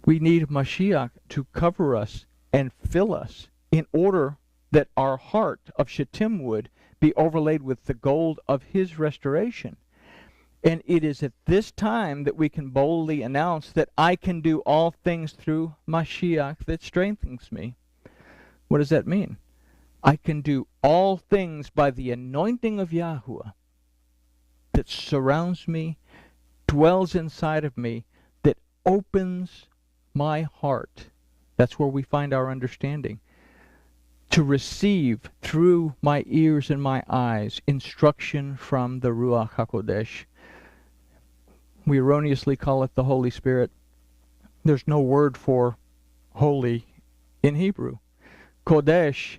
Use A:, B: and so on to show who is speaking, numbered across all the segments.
A: We need Mashiach to cover us and fill us in order that our heart of Shittim would be overlaid with the gold of his restoration. And it is at this time that we can boldly announce that I can do all things through Mashiach that strengthens me. What does that mean? I can do all things by the anointing of Yahuwah that surrounds me, dwells inside of me, that opens my heart. That's where we find our understanding. To receive through my ears and my eyes instruction from the Ruach HaKodesh. We erroneously call it the Holy Spirit. There's no word for holy in Hebrew. Kodesh,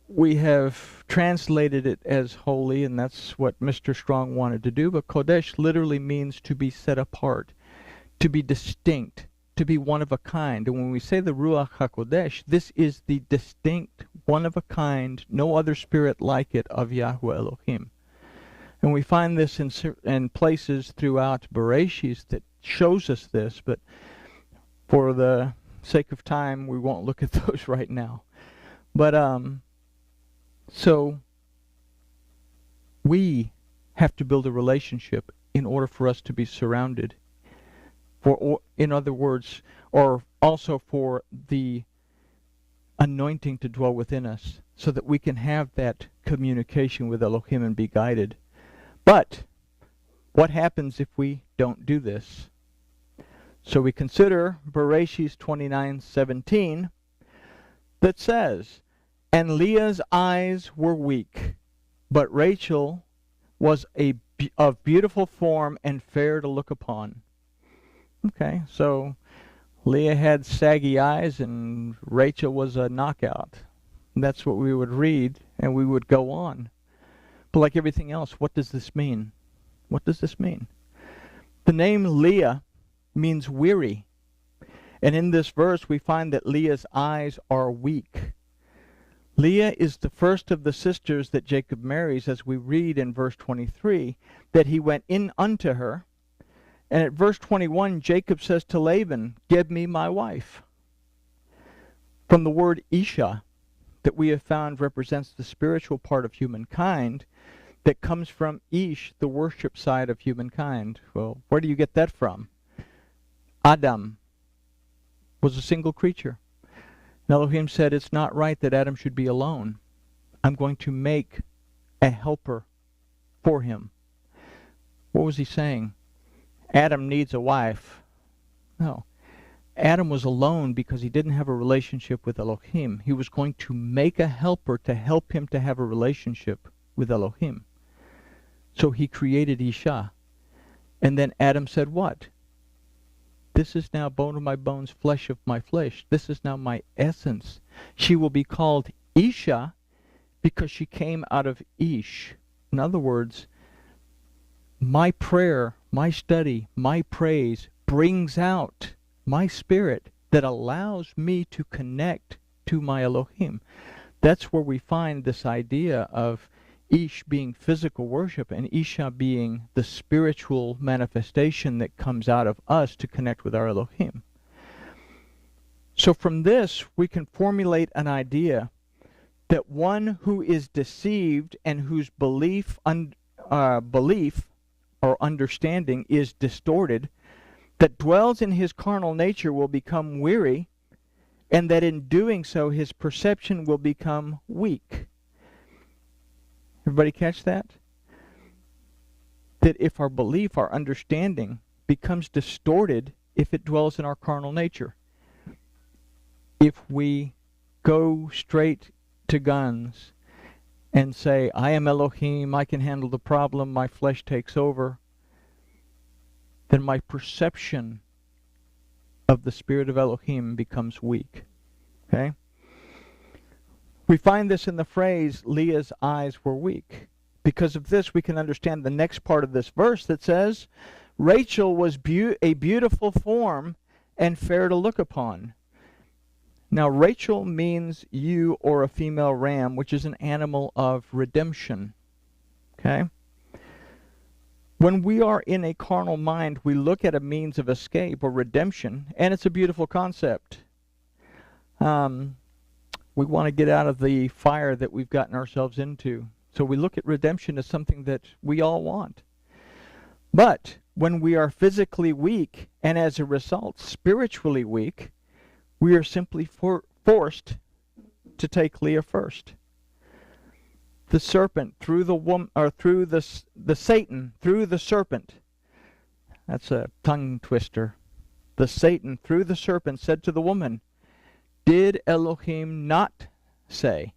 A: we have translated it as holy, and that's what Mr. Strong wanted to do, but Kodesh literally means to be set apart, to be distinct, to be one of a kind. And when we say the Ruach HaKodesh, this is the distinct, one of a kind, no other spirit like it of Yahweh Elohim. And we find this in places throughout Bereshis that shows us this, but for the sake of time, we won't look at those right now. But so we have to build a relationship in order for us to be surrounded. In other words, or also for the anointing to dwell within us, so that we can have that communication with Elohim and be guided. But what happens if we don't do this? So we consider Bereshis 29:17 that says, "And Leah's eyes were weak, but Rachel was of beautiful form and fair to look upon." Okay, so Leah had saggy eyes and Rachel was a knockout. And that's what we would read, and we would go on. But like everything else, what does this mean? What does this mean? The name Leah means weary. And in this verse, we find that Leah's eyes are weak. Leah is the first of the sisters that Jacob marries, as we read in verse 23, that he went in unto her. And at verse 21, Jacob says to Laban, "Give me my wife." From the word Isha, that we have found represents the spiritual part of humankind, that comes from Ish, the worship side of humankind. Well, where do you get that from? Adam was a single creature. And Elohim said, it's not right that Adam should be alone. I'm going to make a helper for him. What was he saying? Adam needs a wife. No. Adam was alone because he didn't have a relationship with Elohim. He was going to make a helper to help him to have a relationship with Elohim. So he created Isha. And then Adam said what? This is now bone of my bones, flesh of my flesh. This is now my essence. She will be called Isha because she came out of Ish. In other words, my prayer, my study, my praise brings out my spirit that allows me to connect to my Elohim. That's where we find this idea of Ish being physical worship and Isha being the spiritual manifestation that comes out of us to connect with our Elohim. So from this, we can formulate an idea that one who is deceived and whose belief or understanding is distorted, that dwells in his carnal nature will become weary, and that in doing so his perception will become weak. Everybody catch that? That if our belief, our understanding becomes distorted if it dwells in our carnal nature. If we go straight to guns and say, I am Elohim, I can handle the problem, my flesh takes over, then my perception of the spirit of Elohim becomes weak. Okay? We find this in the phrase, Leah's eyes were weak. Because of this, we can understand the next part of this verse that says, Rachel was a beautiful form and fair to look upon. Now, Rachel means ewe or a female ram, which is an animal of redemption. Okay? When we are in a carnal mind, we look at a means of escape or redemption, and it's a beautiful concept. We want to get out of the fire that we've gotten ourselves into. So we look at redemption as something that we all want. But when we are physically weak, and as a result, spiritually weak, we are simply forced to take Leah first. The serpent through the woman, or through the Satan through the serpent. That's a tongue twister. The Satan through the serpent said to the woman, "Did Elohim not say?"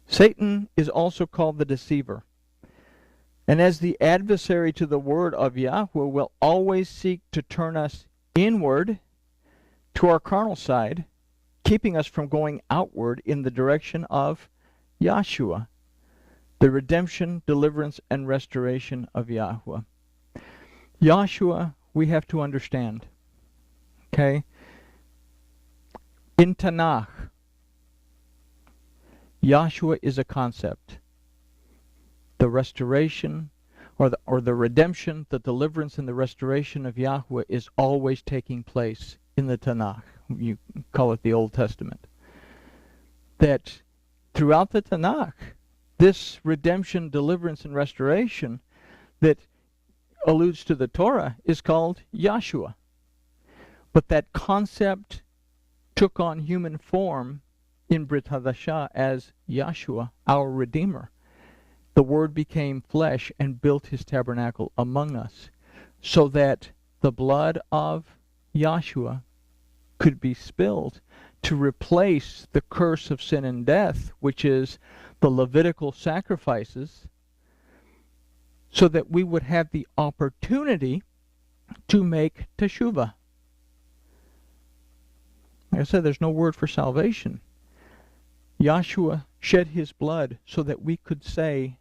A: Satan is also called the deceiver. And as the adversary to the word of Yahweh will always seek to turn us inward to our carnal side, keeping us from going outward in the direction of Yahshua, the redemption, deliverance, and restoration of Yahweh. Yahshua, we have to understand. Okay? In Tanakh, Yahshua is a concept. The restoration, or the redemption, the deliverance, and the restoration of Yahweh is always taking place in the Tanakh. You call it the Old Testament. That throughout the Tanakh, this redemption, deliverance, and restoration that alludes to the Torah is called Yahshua. But that concept took on human form in Brit Hadashah as Yahshua, our Redeemer. The Word became flesh and built his tabernacle among us, so that the blood of Yahshua could be spilled to replace the curse of sin and death, which is the Levitical sacrifices, so that we would have the opportunity to make teshuvah. Like I said, there's no word for salvation. Yahshua shed his blood so that we could say,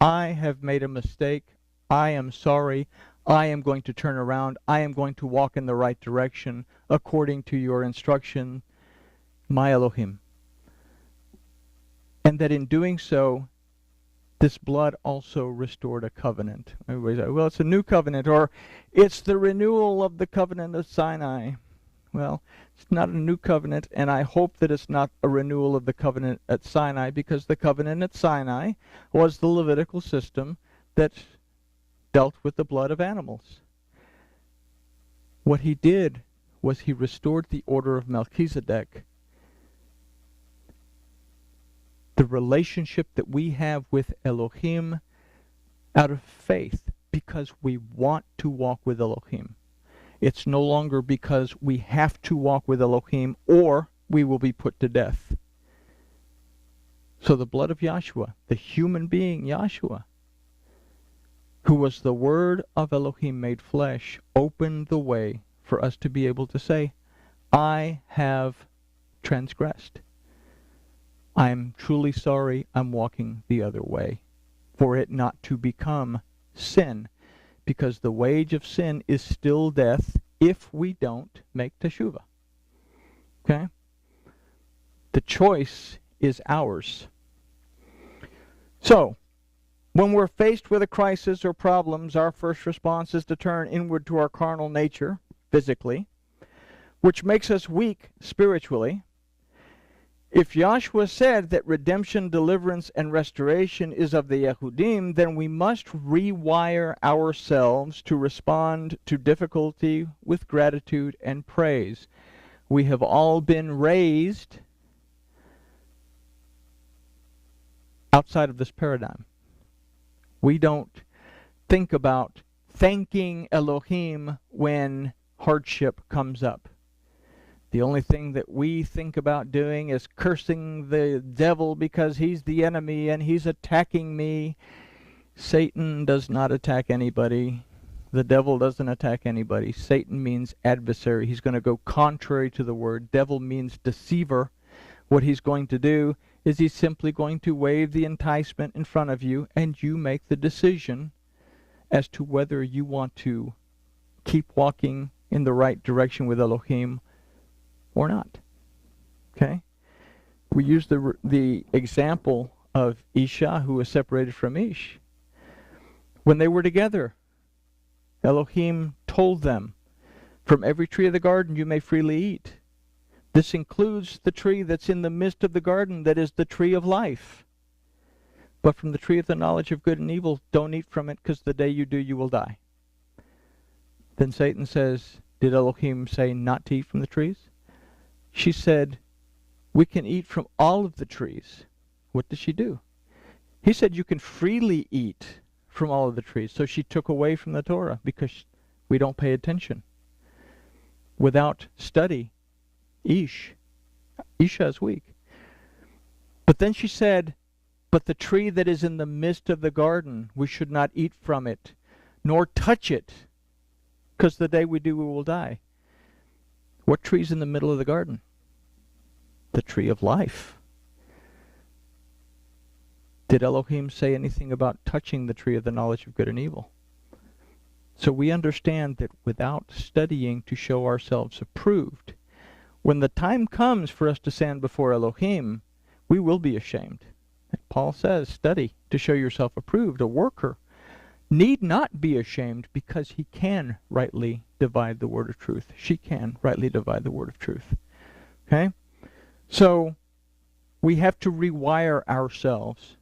A: I have made a mistake, I am sorry, I am going to turn around, I am going to walk in the right direction according to your instruction, my Elohim. And that in doing so, this blood also restored a covenant. Everybody's like, well, it's a new covenant, or it's the renewal of the covenant of Sinai. Well, it's not a new covenant, and I hope that it's not a renewal of the covenant at Sinai, because the covenant at Sinai was the Levitical system that dealt with the blood of animals. What he did was he restored the order of Melchizedek. The relationship that we have with Elohim out of faith, because we want to walk with Elohim. It's no longer because we have to walk with Elohim or we will be put to death. So the blood of Yahshua, the human being Yahshua, who was the Word of Elohim made flesh, opened the way for us to be able to say, I have transgressed. I'm truly sorry, I'm walking the other way, for it not to become sin, because the wage of sin is still death if we don't make teshuvah. Okay? The choice is ours. So, when we're faced with a crisis or problems, our first response is to turn inward to our carnal nature, physically, which makes us weak spiritually. If Yahshua said that redemption, deliverance, and restoration is of the Yehudim, then we must rewire ourselves to respond to difficulty with gratitude and praise. We have all been raised outside of this paradigm. We don't think about thanking Elohim when hardship comes up. The only thing that we think about doing is cursing the devil because he's the enemy and he's attacking me. Satan does not attack anybody. The devil doesn't attack anybody. Satan means adversary. He's going to go contrary to the word. Devil means deceiver. What he's going to do is he's simply going to wave the enticement in front of you, and you make the decision as to whether you want to keep walking in the right direction with Elohim or not. Okay? We use the example of Isha, who was separated from Ish. When they were together, Elohim told them, "From every tree of the garden you may freely eat." This includes the tree that's in the midst of the garden, that is the tree of life. But from the tree of the knowledge of good and evil, don't eat from it, because the day you do, you will die. Then Satan says, did Elohim say not to eat from the trees? She said, we can eat from all of the trees. What did she do? He said you can freely eat from all of the trees. So she took away from the Torah because we don't pay attention. Without study, Isha is weak. But then she said, but the tree that is in the midst of the garden, we should not eat from it, nor touch it, because the day we do, we will die. What tree's in the middle of the garden? The tree of life. Did Elohim say anything about touching the tree of the knowledge of good and evil? So we understand that without studying to show ourselves approved, when the time comes for us to stand before Elohim, we will be ashamed. And Paul says, study to show yourself approved. A worker need not be ashamed because he can rightly divide the word of truth. She can rightly divide the word of truth. Okay? So we have to rewire ourselves.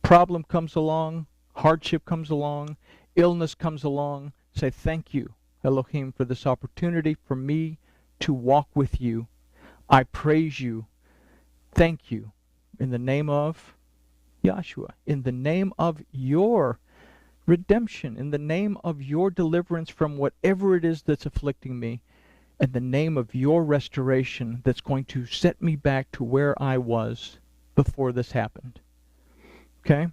A: Problem comes along, hardship comes along, illness comes along. Say, thank you, Elohim, for this opportunity for me to walk with you. I praise you. Thank you. In the name of Yahshua, in the name of your redemption, in the name of your deliverance from whatever it is that's afflicting me, in the name of your restoration that's going to set me back to where I was before this happened. Okay?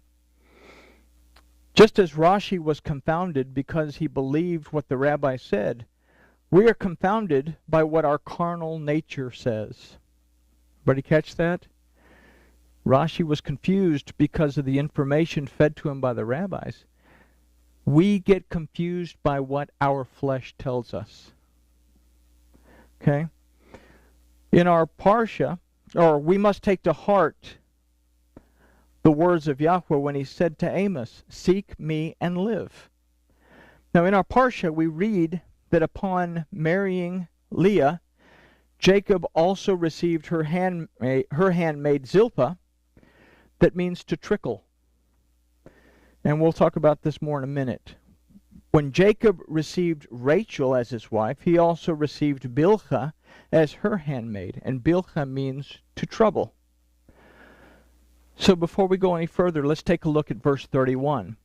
A: Just as Rashi was confounded because he believed what the rabbi said, we are confounded by what our carnal nature says. Everybody catch that? Rashi was confused because of the information fed to him by the rabbis. We get confused by what our flesh tells us. Okay? In our Parsha, or we must take to heart the words of Yahweh when he said to Amos, seek me and live. Now in our Parsha we read that upon marrying Leah, Jacob also received her handmaid Zilpah, that means to trickle. And we'll talk about this more in a minute. When Jacob received Rachel as his wife, he also received Bilhah as her handmaid. And Bilhah means to trouble. So before we go any further, let's take a look at verse 31.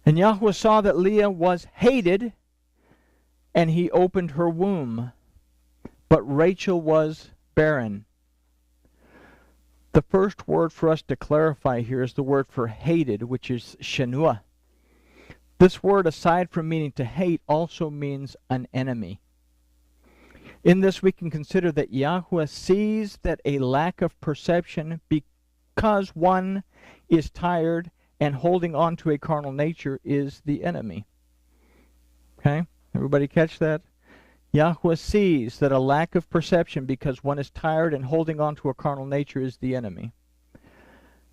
A: And Yahweh saw that Leah was hated, and he opened her womb. But Rachel was barren. The first word for us to clarify here is the word for hated, which is shenua. This word, aside from meaning to hate, also means an enemy. In this we can consider that Yahweh sees that a lack of perception because one is tired and holding on to a carnal nature is the enemy. Okay? Everybody catch that? Yahweh sees that a lack of perception because one is tired and holding on to a carnal nature is the enemy.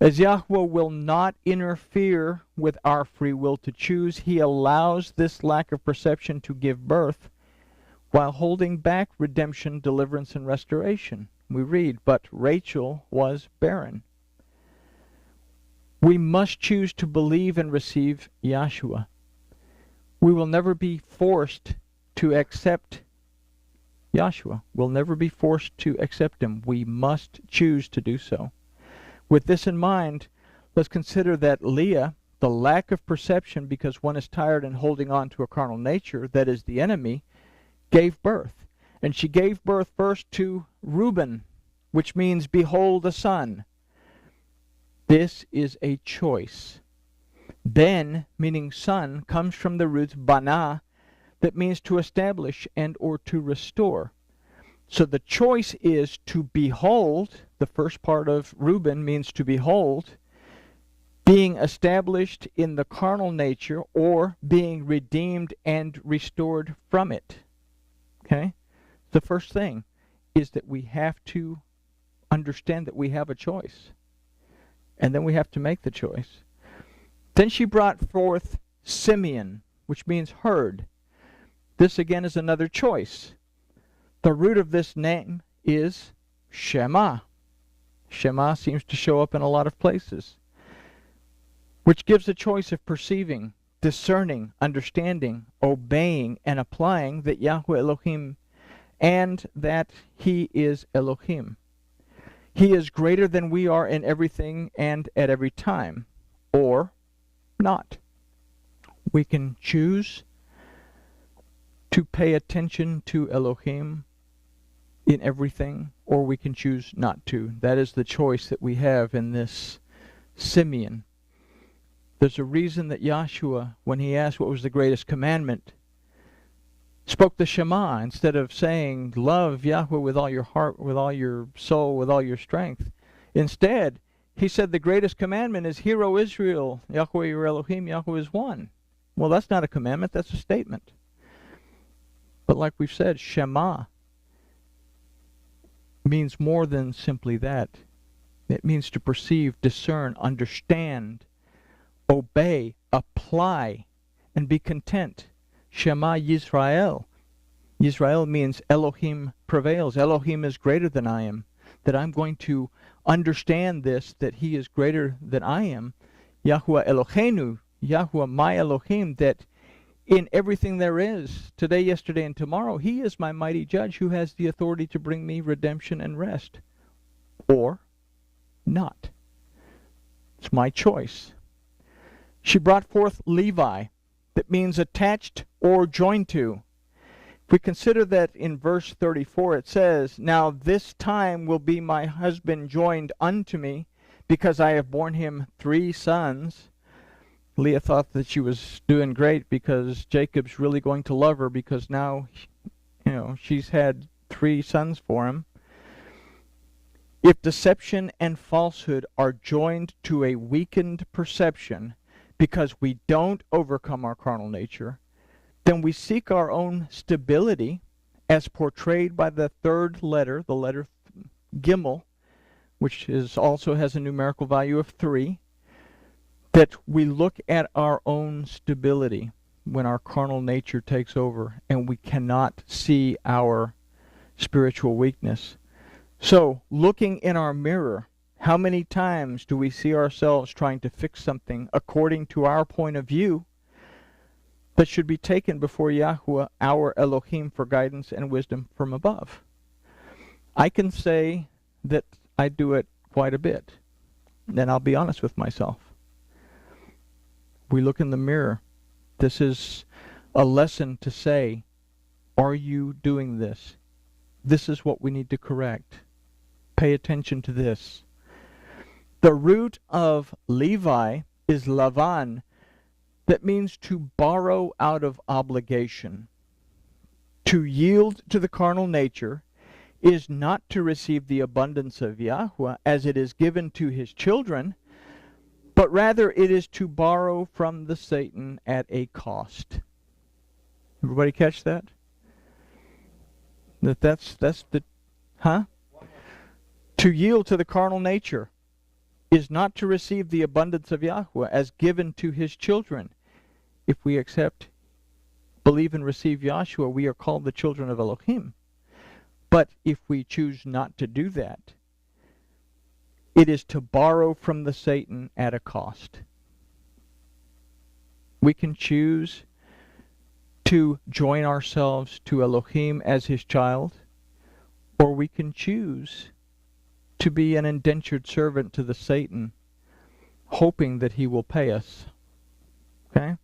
A: As Yahweh will not interfere with our free will to choose, he allows this lack of perception to give birth while holding back redemption, deliverance, and restoration. We read, but Rachel was barren. We must choose to believe and receive Yahshua. We will never be forced to accept Yahshua. We'll never be forced to accept him. We must choose to do so. With this in mind, let's consider that Leah, the lack of perception because one is tired and holding on to a carnal nature, that is the enemy, gave birth. And she gave birth first to Reuben, which means, behold, a son. This is a choice. Ben, meaning son, comes from the root bana, that means to establish and or to restore. So the choice is to behold. The first part of Reuben means to behold, being established in the carnal nature or being redeemed and restored from it. Okay? The first thing is that we have to understand that we have a choice. And then we have to make the choice. Then she brought forth Simeon, which means herd. This again is another choice. The root of this name is Shema. Shema seems to show up in a lot of places, which gives a choice of perceiving, discerning, understanding, obeying, and applying that Yahweh Elohim and that He is Elohim. He is greater than we are in everything and at every time, or not. We can choose to pay attention to Elohim in everything, or we can choose not to. That is the choice that we have in this Simeon. There's a reason that Yahshua, when he asked what was the greatest commandment, spoke the Shema instead of saying, love Yahweh with all your heart, with all your soul, with all your strength. Instead, he said the greatest commandment is, Hear, O Israel, Yahweh your Elohim, Yahweh is one. Well, that's not a commandment, that's a statement. But like we've said, Shema means more than simply that. It means to perceive, discern, understand, obey, apply, and be content. Shema Yisrael. Yisrael means Elohim prevails. Elohim is greater than I am. That I'm going to understand this, that He is greater than I am. Yahuwah Eloheinu, Yahuwah my Elohim, that in everything there is, today, yesterday, and tomorrow, He is my mighty judge who has the authority to bring me redemption and rest. Or not. It's my choice. She brought forth Levi, that means attached or joined to. If we consider that in verse 34 it says, Now this time will be my husband joined unto me, because I have borne him 3 sons. Leah thought that she was doing great because Jacob's really going to love her, because now, she's had 3 sons for him. If deception and falsehood are joined to a weakened perception, because we don't overcome our carnal nature, then we seek our own stability, as portrayed by the 3rd letter, the letter Gimel, which also has a numerical value of 3, that we look at our own stability when our carnal nature takes over and we cannot see our spiritual weakness. So, looking in our mirror, how many times do we see ourselves trying to fix something according to our point of view that should be taken before Yahuwah, our Elohim, for guidance and wisdom from above? I can say that I do it quite a bit, and I'll be honest with myself. We look in the mirror. This is a lesson to say, are you doing this? This is what we need to correct. Pay attention to this. The root of Levi is Lavan, that means to borrow out of obligation. To yield to the carnal nature is not to receive the abundance of Yahuwah as it is given to His children, but rather it is to borrow from the Satan at a cost. Everybody catch that? That's the, To yield to the carnal nature is not to receive the abundance of Yahuwah as given to His children. If we accept, believe, and receive Yahshua, we are called the children of Elohim. But if we choose not to do that, it is to borrow from the Satan at a cost. We can choose to join ourselves to Elohim as His child, or we can choose to be an indentured servant to the Satan, hoping that he will pay us. Okay?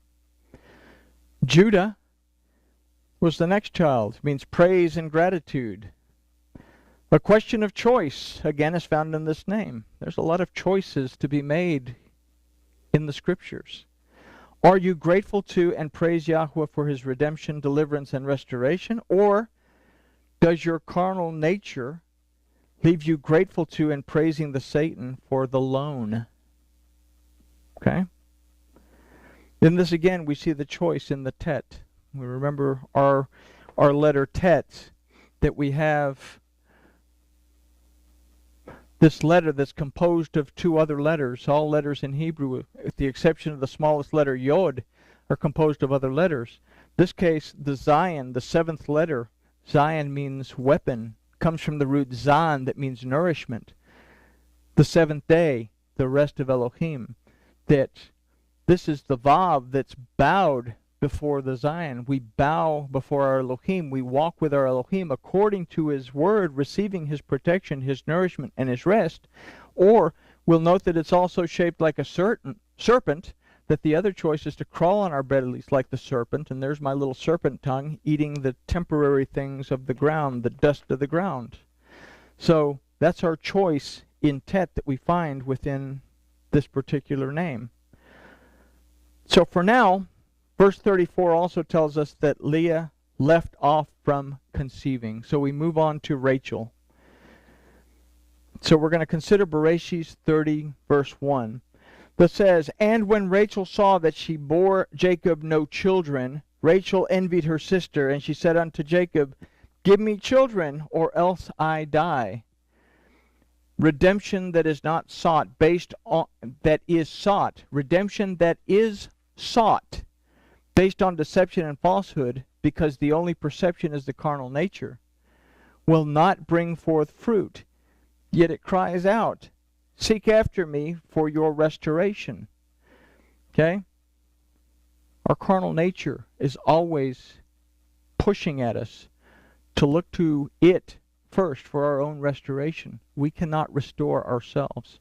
A: Judah was the next child. It means praise and gratitude. A question of choice, again, is found in this name. There's a lot of choices to be made in the Scriptures. Are you grateful to and praise Yahweh for His redemption, deliverance, and restoration? Or does your carnal nature leave you grateful to and praising the Satan for the loan? Okay? In this again, we see the choice in the tet. We remember our letter tet, that we have this letter that's composed of two other letters. All letters in Hebrew, with the exception of the smallest letter, Yod, are composed of other letters. This case, the Zion, the seventh letter, Zion means weapon, comes from the root Zan, that means nourishment. The seventh day, the rest of Elohim, that this is the Vav that's bowed before the Zion. We bow before our Elohim. We walk with our Elohim according to his word, receiving his protection, his nourishment, and his rest. Or we'll note that it's also shaped like a serpent, that the other choice is to crawl on our bellies like the serpent, and there's my little serpent tongue eating the temporary things of the ground, the dust of the ground. So that's our choice in Tet that we find within this particular name. So for now, verse 34 also tells us that Leah left off from conceiving. So we move on to Rachel. So we're going to consider Bereshit 30, verse 1. That says, "And when Rachel saw that she bore Jacob no children, Rachel envied her sister, and she said unto Jacob, Give me children, or else I die." Redemption that is not sought, based on that is sought. Redemption that is sought, based on deception and falsehood, because the only perception is the carnal nature, will not bring forth fruit. Yet it cries out, "Seek after me for your restoration." Okay? Our carnal nature is always pushing at us to look to it first for our own restoration. We cannot restore ourselves.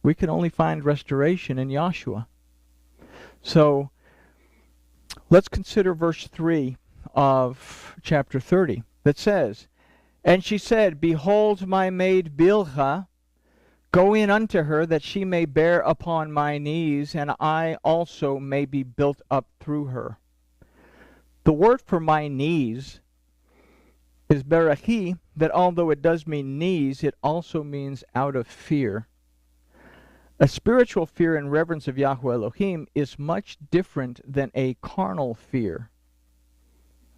A: We can only find restoration in Yahshua. So, let's consider verse 3 of chapter 30 that says, "And she said, Behold my maid Bilhah, go in unto her, that she may bear upon my knees, and I also may be built up through her." The word for my knees is berachi, that although it does mean knees, it also means out of fear. A spiritual fear and reverence of Yahweh Elohim is much different than a carnal fear.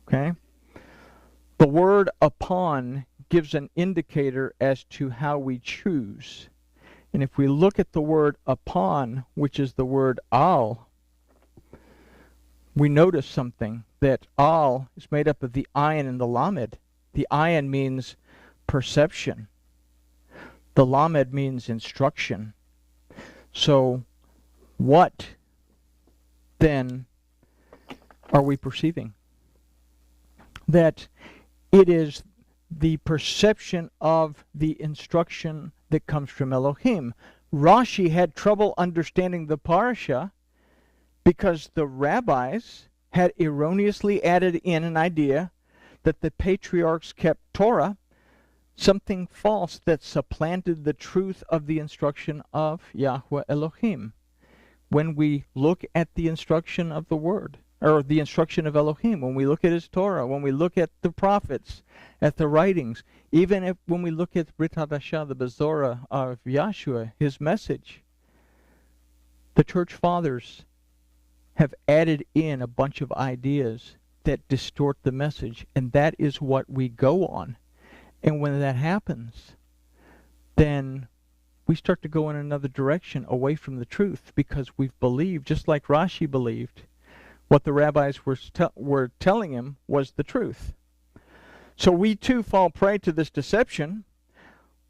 A: Okay? The word upon gives an indicator as to how we choose. And if we look at the word upon, which is the word al, we notice something, that al is made up of the ayin and the lamed. The ayin means perception. The lamed means instruction. So, what then are we perceiving? That it is the perception of the instruction that comes from Elohim. Rashi had trouble understanding the parasha because the rabbis had erroneously added in an idea that the patriarchs kept Torah, something false that supplanted the truth of the instruction of Yahweh Elohim. When we look at the instruction of the Word, or the instruction of Elohim, when we look at his Torah, when we look at the prophets, at the writings, even when we look at Brit Hadashah, the Bezorah of Yahshua, his message, the church fathers have added in a bunch of ideas that distort the message, and that is what we go on. And when that happens, then we start to go in another direction away from the truth, because we've believed, just like Rashi believed, what the rabbis were telling him was the truth. So we too fall prey to this deception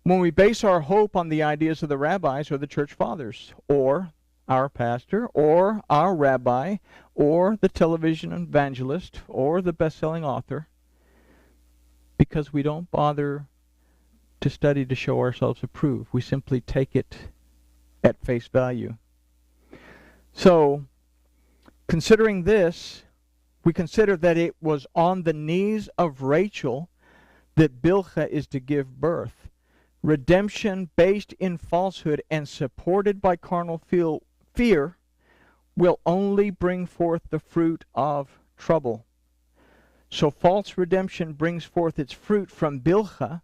A: when we base our hope on the ideas of the rabbis or the church fathers, or our pastor, or our rabbi, or the television evangelist, or the best-selling author, because we don't bother to study to show ourselves approved. We simply take it at face value. So, considering this, we consider that it was on the knees of Rachel that Bilhah is to give birth. Redemption based in falsehood and supported by carnal fear will only bring forth the fruit of trouble. So false redemption brings forth its fruit from Bilhah,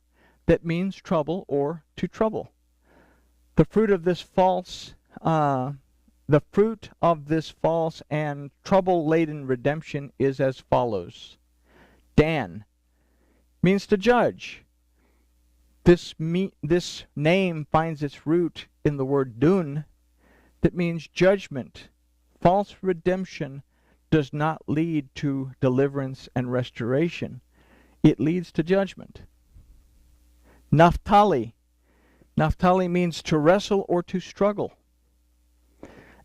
A: that means trouble or to trouble. The fruit of this false and trouble-laden redemption is as follows. Dan means to judge. This name finds its root in the word dun, that means judgment. False redemption does not lead to deliverance and restoration. It leads to judgment. Naphtali. Naphtali means to wrestle or to struggle.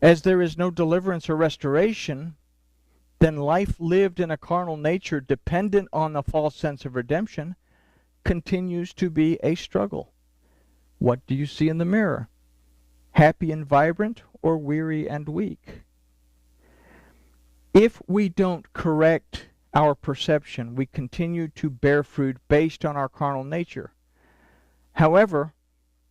A: As there is no deliverance or restoration, then life lived in a carnal nature dependent on a false sense of redemption continues to be a struggle. What do you see in the mirror? Happy and vibrant, or weary and weak? If we don't correct our perception, we continue to bear fruit based on our carnal nature. However,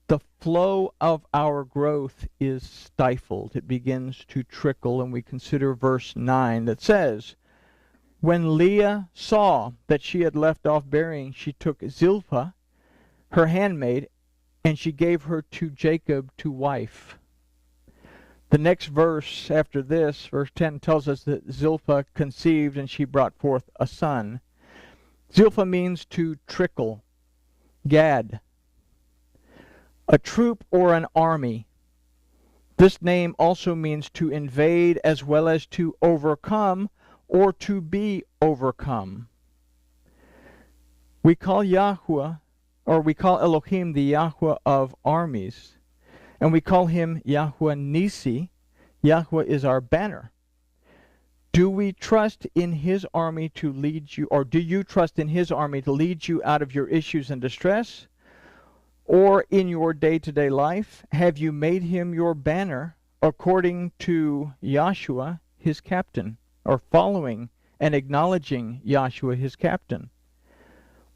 A: the flow of our growth is stifled. It begins to trickle, and we consider verse 9 that says, when Leah saw that she had left off bearing, she took Zilpah, her handmaid, and she gave her to Jacob to wife. The next verse after this, verse 10, tells us that Zilpah conceived and she brought forth a son. Zilpah means to trickle. Gad. A troop or an army. This name also means to invade as well as to overcome or to be overcome. We call Yahweh, or we call Elohim the Yahweh of armies, and we call him Yahweh Nisi. Yahweh is our banner. Do we trust in his army to lead you, or do you trust in his army to lead you out of your issues and distress? Or in your day-to-day life, have you made him your banner according to Yahshua, his captain, or following and acknowledging Yahshua, his captain?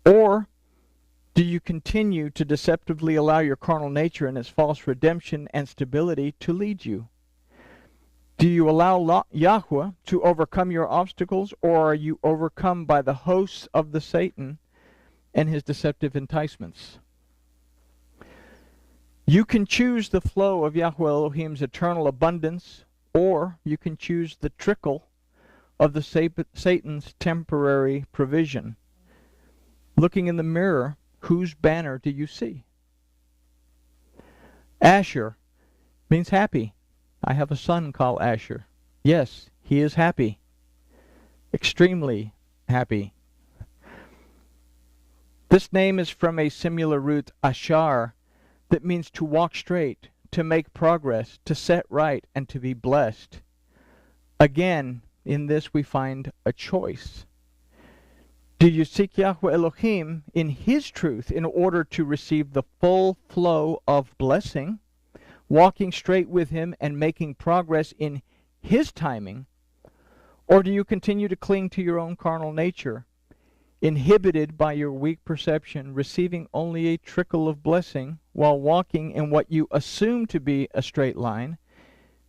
A: Or do you continue to deceptively allow your carnal nature and its false redemption and stability to lead you? Do you allow Yahweh to overcome your obstacles, or are you overcome by the hosts of the Satan and his deceptive enticements? You can choose the flow of Yahweh Elohim's eternal abundance, or you can choose the trickle of the Satan's temporary provision. Looking in the mirror, whose banner do you see? Asher means happy. I have a son called Asher. Yes, he is happy. Extremely happy. This name is from a similar root, ashar, that means to walk straight, to make progress, to set right, and to be blessed. Again, in this we find a choice. Do you seek Yahweh Elohim in his truth in order to receive the full flow of blessing, walking straight with him and making progress in his timing? Or do you continue to cling to your own carnal nature, inhibited by your weak perception, receiving only a trickle of blessing while walking in what you assume to be a straight line,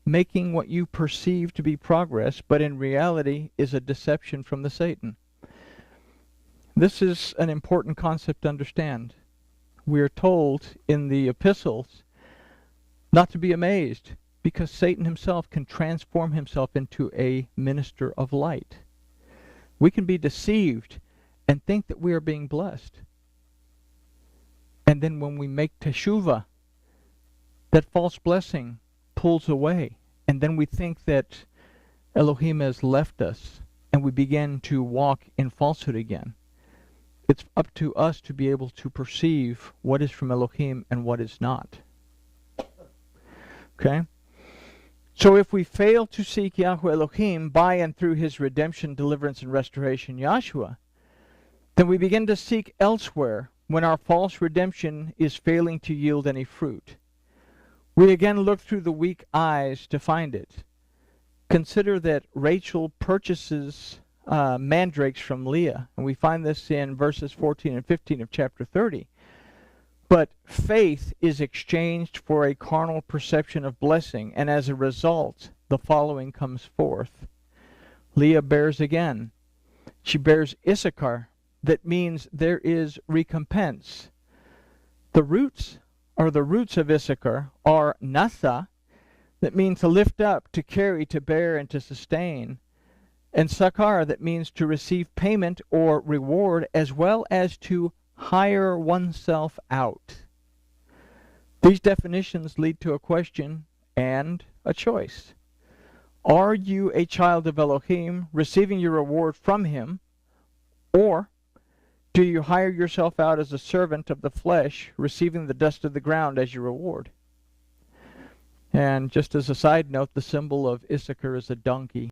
A: making what you perceive to be progress, but in reality is a deception from the Satan? This is an important concept to understand. We are told in the epistles not to be amazed, because Satan himself can transform himself into a minister of light. We can be deceived and think that we are being blessed. And then when we make teshuvah, that false blessing pulls away. And then we think that Elohim has left us, and we begin to walk in falsehood again. It's up to us to be able to perceive what is from Elohim and what is not. Okay? So if we fail to seek Yahweh Elohim by and through his redemption, deliverance, and restoration, Yahshua, then we begin to seek elsewhere when our false redemption is failing to yield any fruit. We again look through the weak eyes to find it. Consider that Rachel purchases mandrakes from Leah, and we find this in verses 14 and 15 of chapter 30. But faith is exchanged for a carnal perception of blessing, and as a result, the following comes forth. Leah bears again. She bears Issachar. That means there is recompense. The roots of Issachar are nasa, that means to lift up, to carry, to bear, and to sustain. And sakar, that means to receive payment or reward, as well as to hire oneself out. These definitions lead to a question and a choice. Are you a child of Elohim, receiving your reward from him, or do you hire yourself out as a servant of the flesh, receiving the dust of the ground as your reward? And just as a side note, the symbol of Issachar is a donkey.